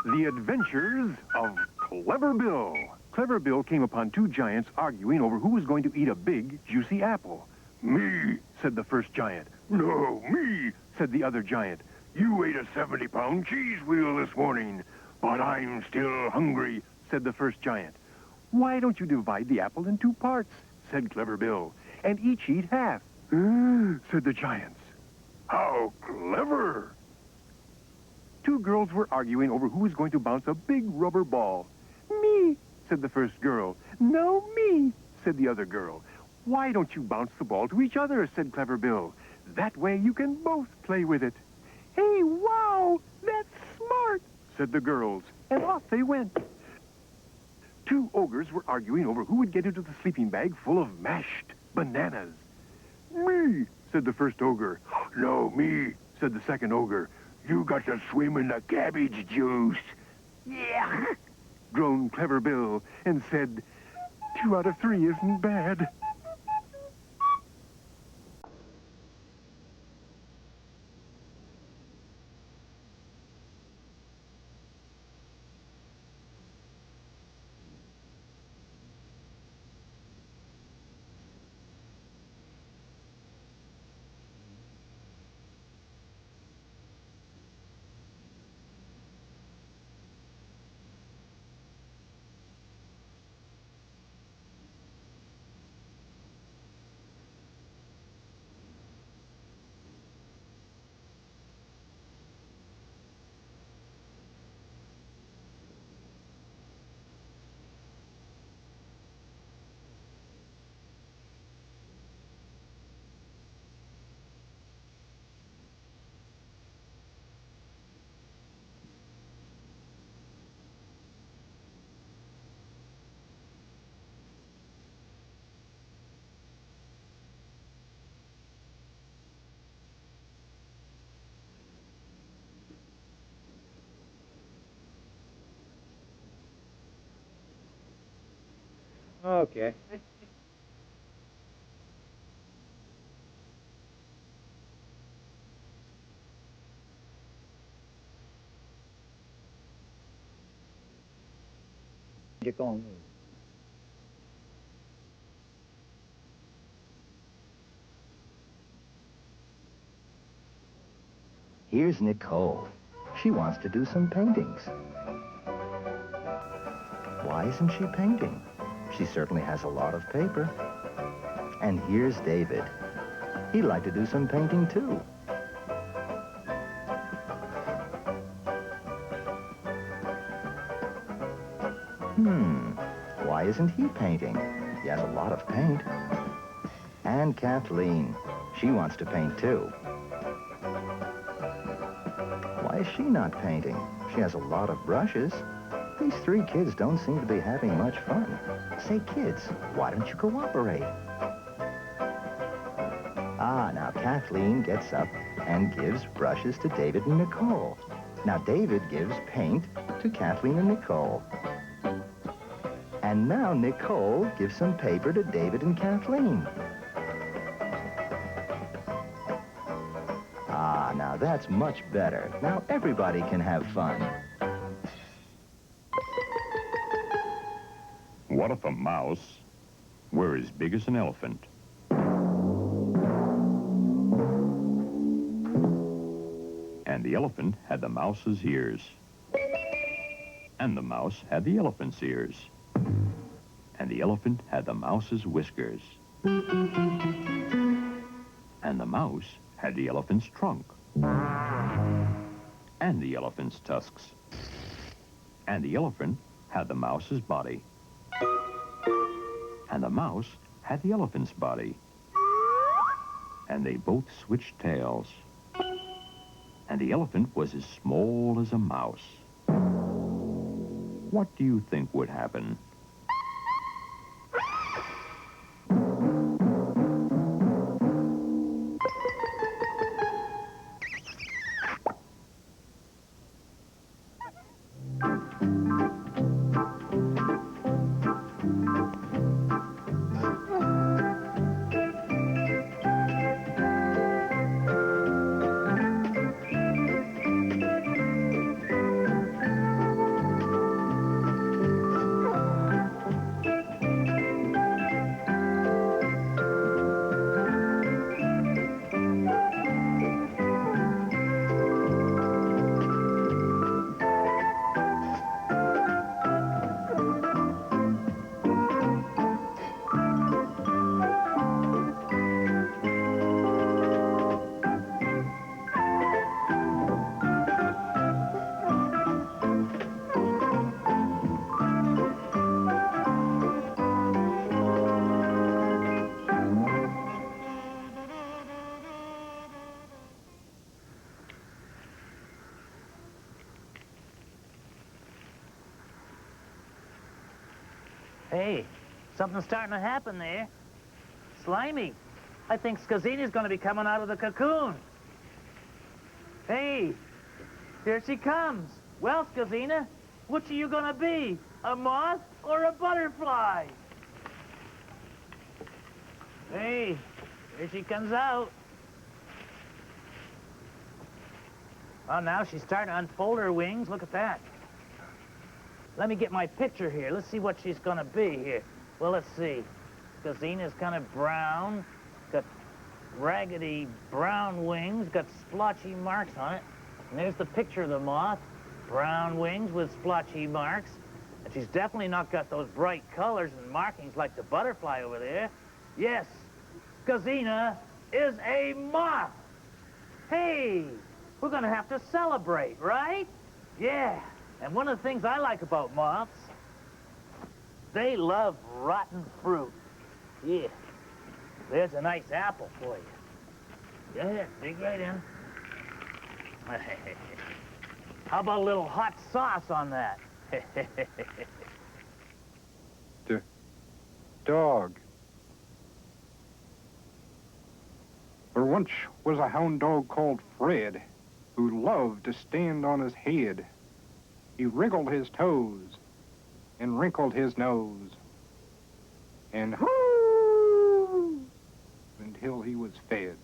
The Adventures of Clever Bill. Clever Bill came upon two giants arguing over who was going to eat a big, juicy apple. Me, said the first giant. No, me, said the other giant. You ate a 70-pound cheese wheel this morning, but I'm still hungry, said the first giant. Why don't you divide the apple in two parts, said Clever Bill, and each eat half, said the giants. How clever! Two girls were arguing over who was going to bounce a big rubber ball. Me, said the first girl. No, me, said the other girl. Why don't you bounce the ball to each other, said Clever Bill. That way you can both play with it. Hey, wow, that's smart, said the girls, and off they went. Two ogres were arguing over who would get into the sleeping bag full of mashed bananas. Me, said the first ogre. No, me, said the second ogre. You got to swim in the cabbage juice. Yeah, groaned Clever Bill and said, 2 out of 3 isn't bad. Okay. You're going. Here's Nicole. She wants to do some paintings. Why isn't she painting? She certainly has a lot of paper. And here's David. He'd like to do some painting, too. Why isn't he painting? He has a lot of paint. And Kathleen. She wants to paint, too. Why is she not painting? She has a lot of brushes. These three kids don't seem to be having much fun. Say, kids, why don't you cooperate? Now Kathleen gets up and gives brushes to David and Nicole. Now David gives paint to Kathleen and Nicole. And now Nicole gives some paper to David and Kathleen. Now that's much better. Now everybody can have fun. What if a mouse were as big as an elephant? And the elephant had the mouse's ears. And the mouse had the elephant's ears. And the elephant had the mouse's whiskers. And the mouse had the elephant's trunk. And the elephant's tusks. And the elephant had the mouse's body. And the mouse had the elephant's body. And they both switched tails. And the elephant was as small as a mouse. What do you think would happen? Hey, something's starting to happen there. Slimy. I think Skazina's going to be coming out of the cocoon. Hey, here she comes. Well, Skazina, which are you going to be? A moth or a butterfly? Hey, here she comes out. Oh, now she's starting to unfold her wings. Look at that. Let me get my picture here. Let's see what she's going to be here. Well, let's see. Skazina's kind of brown. Got raggedy brown wings. Got splotchy marks on it. And there's the picture of the moth. Brown wings with splotchy marks. And she's definitely not got those bright colors and markings like the butterfly over there. Yes, Skazina is a moth. Hey, we're going to have to celebrate, right? Yeah. And one of the things I like about moths, they love rotten fruit. Yeah. There's a nice apple for you. Yeah, dig right in. How about a little hot sauce on that? Dog. There once was a hound dog called Fred who loved to stand on his head. He wriggled his toes and wrinkled his nose and hoo until he was fed.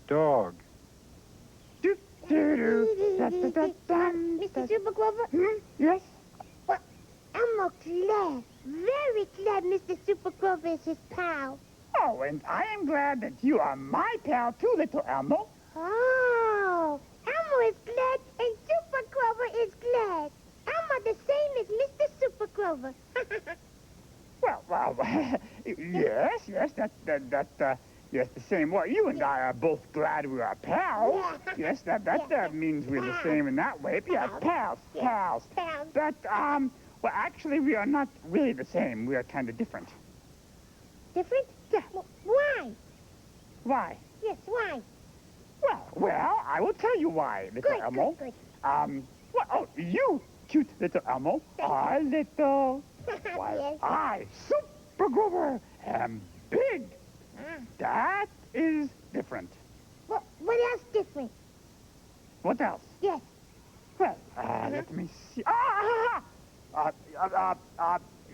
Dog. Mr. Super Clover? Yes? Well, Elmo glad, very glad Mr. Super Clover is his pal. Oh, and I am glad that you are my pal too, little Elmo. Oh. yes, the same. Well, you and I are both glad we are pals. Yes, that means we're the same in that way. Yes, pals. But, well, actually, we are not really the same. We are kind of different. Different? Yeah. Why? Why? Yes, why? Well, I will tell you why, little Elmo. Good. You, cute little Elmo, are little. While I, Super Grover, am big. That is different. What else different? What else? Yes. Well, let me see.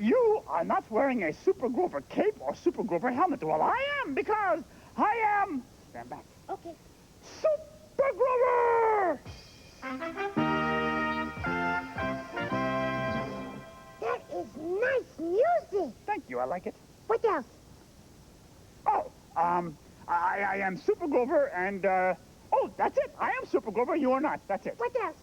You are not wearing a Super Grover cape or Super Grover helmet. Well, I am, because I am... Stand back. Okay. Super Grover! That is nice music. Thank you, I like it. What else? Oh, I am Super Grover, and, oh, that's it. I am Super Grover, you are not. That's it. What else?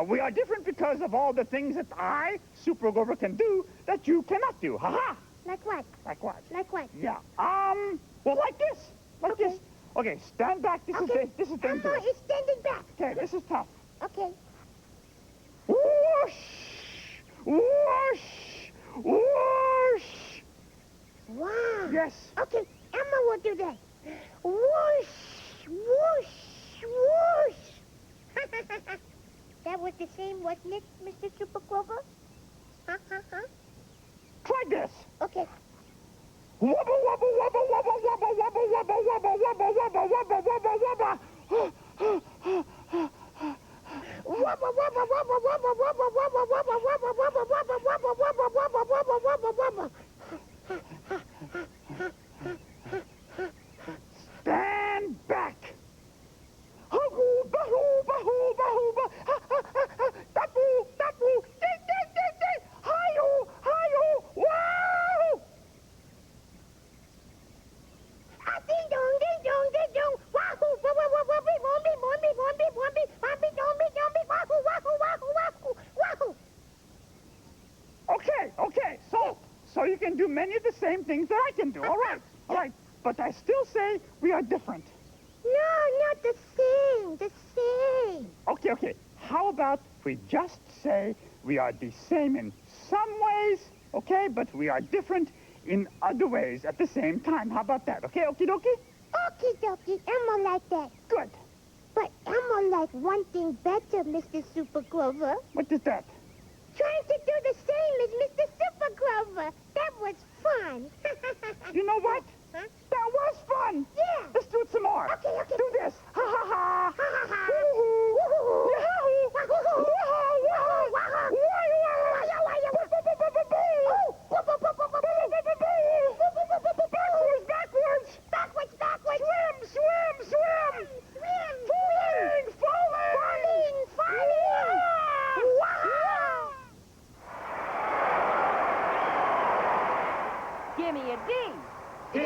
We are different because of all the things that I, Super Grover, can do that you cannot do. Ha-ha! Like what? Like what? Like what? Yeah. Well, like this. Like this. Okay, stand back. This is dangerous. Elmo is standing back. Okay, this is tough. Okay. Whoosh! Whoosh! Whoosh! Wow. Yes. Okay, Elmo will do that. Whoosh! Whoosh! Whoosh! That was the same, wasn't it, Mr. Super Grover? Try this. Okay. Wubba, wubba, wubba, wubba, wubba, wubba, wubba, wubba, wubba, wubba, wubba, wubba, wubba. Wubba, wubba, wubba, wubba, wubba, wubba, wubba, wubba, wubba, wubba, wubba, wubba, wubba, wubba, Stand back. Hoo, bahoo, bahoo, bahoo, tapu, tapu, ding, ding, ding, ding, hi-yo, hi-yo, wow! Ding dong, ding dong, ding dong, wahoo, wahoo, wahoo, wahoo, wahoo, wahoo, wahoo, wahoo. Okay, so you can do many of the same things that I can do, all right, but I still say we are different. No, not the same, the same. Okay, how about we just say we are the same in some ways, okay, but we are different in other ways at the same time. How about that, okay, okie dokie? Okie dokie, Elmo like that. Good. But Elmo like one thing better, Mr. Super Grover. What is that? Trying to do the same as Mr. Super Grover. That was fun. You know what? Huh? That was fun. Yeah. Let's do it some more. Okay. Do this. Ha ha ha. Ha ha ha. Woohoo. Woohoo. Yahoo. Wahoo. Wahoo. Wahoo. Wahoo. Backwards. Swim. Falling. Wow. Give me a D. D.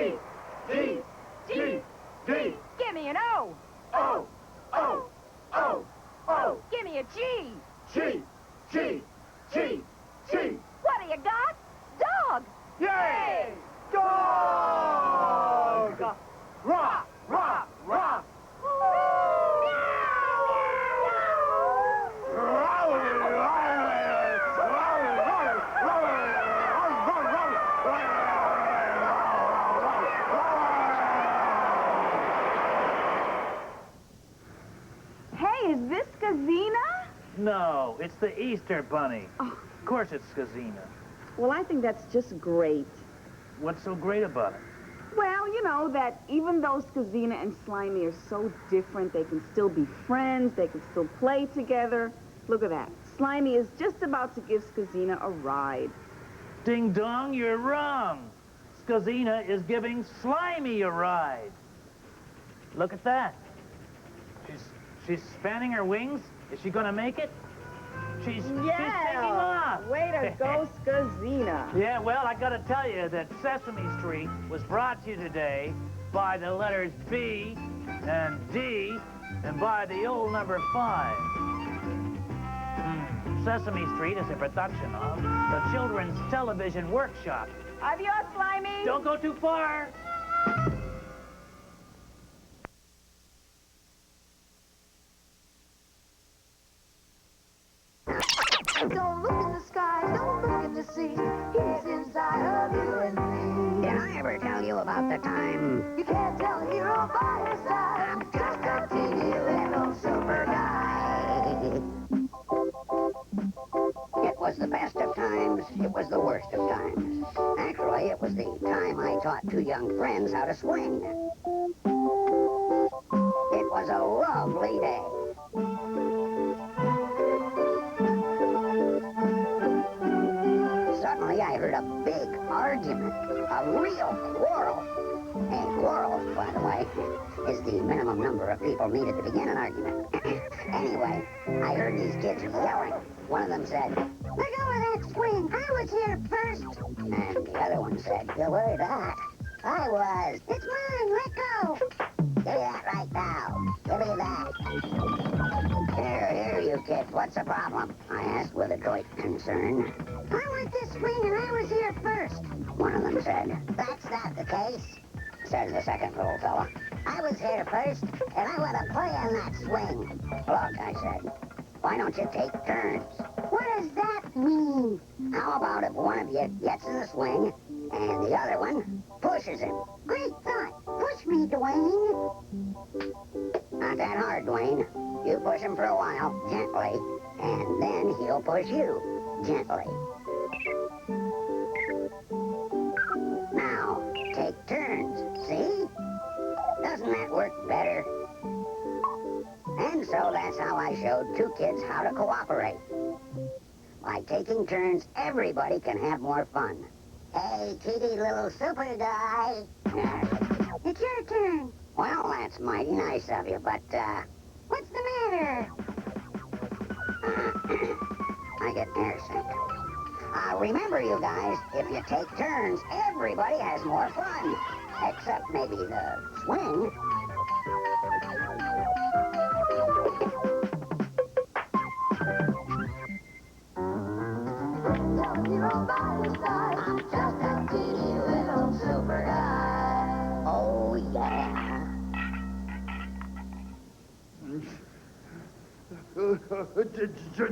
Give me an O. O. Give me a G. G. What do you got? Dog. Yay! Dog! Rock! Hey, is this Skazina? No, it's the Easter Bunny. Oh. Of course it's Skazina. Well, I think that's just great. What's so great about it? Well, you know that even though Skazina and Slimy are so different, they can still be friends, they can still play together. Look at that. Slimy is just about to give Skazina a ride. Ding dong, you're wrong. Skazina is giving Slimy a ride. Look at that. She's fanning her wings. Is she gonna make it? She's taking off. Way to go, Skazina. Yeah, well, I gotta tell you that Sesame Street was brought to you today by the letters B and D and by the old number 5. Sesame Street is a production of the Children's Television Workshop Adios, Slimy. Don't go too far. Don't look in the sky, don't look at the sea. He's inside of you and me. Did I ever tell you about the time? You can't tell a hero by his side. I'm just a teeny little super guy. It was the best of times. It was the worst of times. Actually, it was the time I taught two young friends how to swing. It was a lovely day. Suddenly, I heard a big argument, a real quarrel. A quarrel, by the way, is the minimum number of people needed to begin an argument. Anyway, I heard these kids yelling. One of them said, "Let go of that swing. I was here first." And the other one said, "You were that. I was. It's mine. Let go. Give me that right now. Give me that." Here, you kids. What's the problem? I asked with adroit concern. "I want this swing and I was here first." One of them said, "That's not the case," says the second little fella. "I was here first and I want to play on that swing." "Look," I said, "why don't you take turns?" "What does that mean?" "How about if one of you gets in the swing and the other one pushes him?" "Great thought. Push me, Dwayne." "Not that hard, Dwayne. You push him for a while, gently, and then he'll push you, gently. Now, take turns, see? Doesn't that work better?" And so that's how I showed two kids how to cooperate. By taking turns, everybody can have more fun. "Hey, kitty little super guy." "It's your turn." "Well, that's mighty nice of you, but, "What's the matter?" I get air sick. Remember, you guys, if you take turns, everybody has more fun. Except maybe the swing." I'm just a teeny little super guy. Oh, yeah.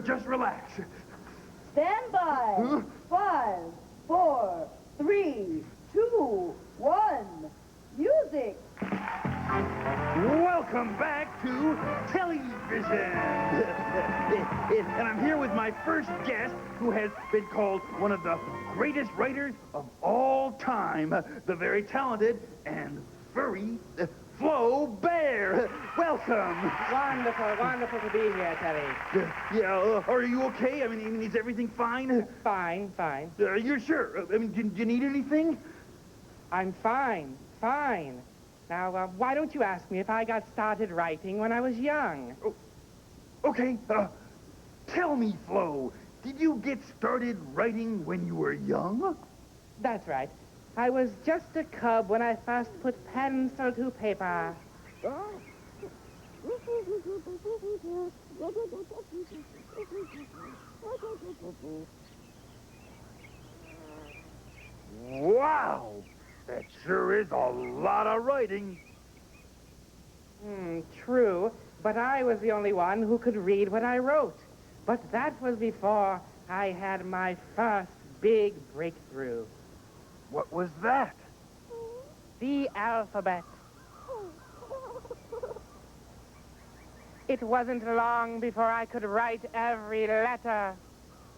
Just relax. Stand by. 5, 4, 3, 2, 1. Music. Welcome back to television. And I'm here with my first guest, who has been called one of the greatest writers of all time, the very talented and furry Flo Bear. Welcome. Wonderful to be here, Terry. Are you okay? I mean, is everything fine? Fine. You're sure? I mean, do you need anything? I'm fine. Now, why don't you ask me if I got started writing when I was young? Okay, tell me, Flo, did you get started writing when you were young? That's right. I was just a cub when I first put pencil to paper. Wow! That sure is a lot of writing. True, but I was the only one who could read what I wrote. But that was before I had my first big breakthrough. What was that? The alphabet. It wasn't long before I could write every letter.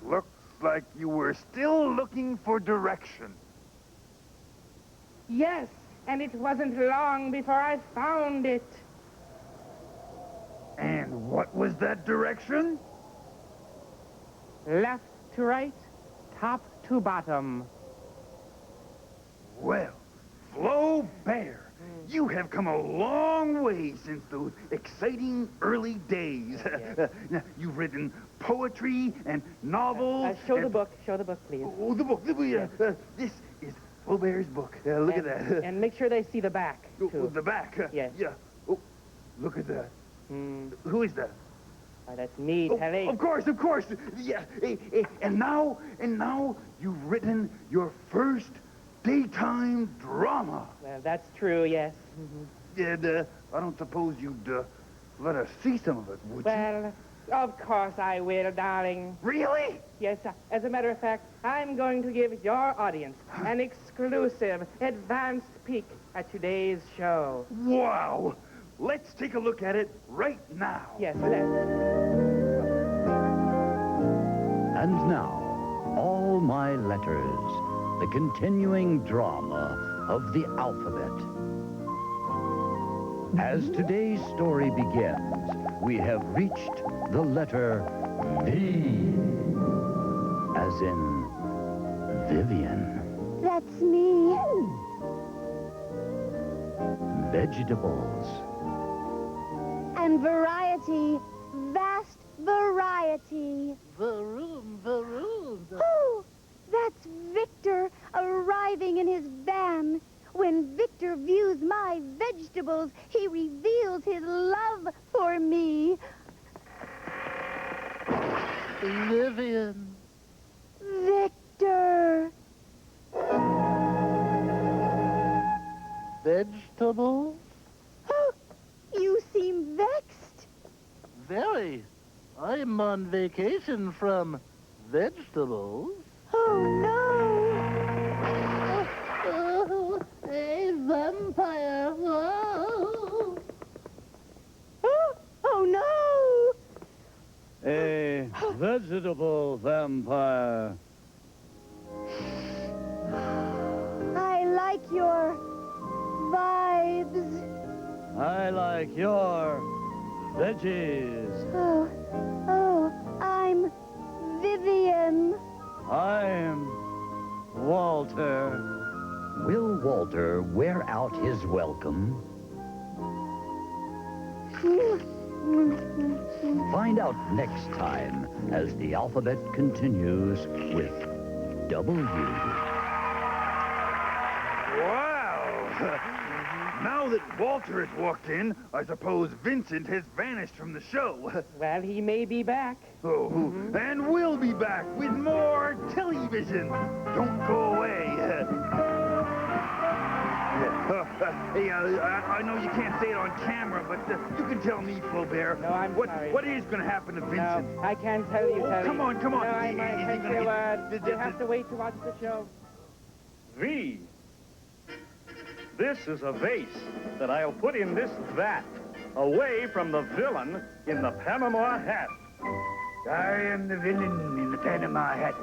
Looks like you were still looking for direction. Yes, and it wasn't long before I found it. And what was that direction? Left to right, top to bottom. Well, Flo Bear, you have come a long way since those exciting early days. Now, you've written poetry and novels. Show the book, please. Oh, the book. This is Flo Bear's book. Look at that. And make sure they see the back, too. The back? Yes. Yeah. Oh, look at that. Who is that? That's me, Terry. Of course. Yeah. And now you've written your first daytime drama. Well, that's true, yes. And I don't suppose you'd let us see some of it, would you? Well, of course I will, darling. Really? Yes, as a matter of fact, I'm going to give your audience an exclusive, advanced peek at today's show. Wow! Let's take a look at it right now. Yes, let's. And now, All My Letters, the continuing drama of the alphabet. As today's story begins, we have reached the letter V, as in Vivian. That's me. Vegetables. And variety, vast variety. Varoom. Oh, that's Victor arriving in his van. When Victor views my vegetables, he reveals his love for me. Vivian. Victor. Vegetables? Oh, you seem vexed. Very. I'm on vacation from vegetables. Oh, no. Oh, a vampire. Oh. Oh, no. A vegetable vampire. I like your vibes. I like your veggies. Oh, I'm Vivian. I'm Walter. Will Walter wear out his welcome? Find out next time as the alphabet continues with W. Wow! Now that Walter has walked in, I suppose Vincent has vanished from the show. Well, he may be back. Oh, and we'll be back with more television. Don't go away. Hey, I know you can't say it on camera, but you can tell me, Flaubert. No, I'm sorry. What is going to happen to Vincent? No, I can't tell you, Teddy. Come on. No, I can't say a word. You have to wait to watch the show. V. This is a vase that I'll put in this vat, away from the villain in the Panama hat. I am the villain in the Panama hat,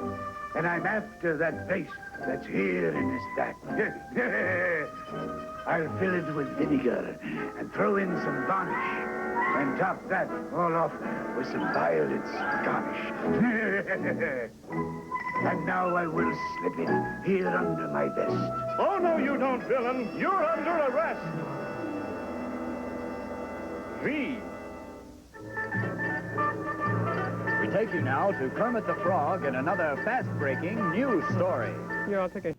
and I'm after that vase that's here in this vat. I'll fill it with vinegar and throw in some varnish, and top that all off with some violets garnish. And now I will slip it here under my vest. Oh, no, you don't, villain. You're under arrest. V. We take you now to Kermit the Frog and another fast-breaking news story. Here, I'll take a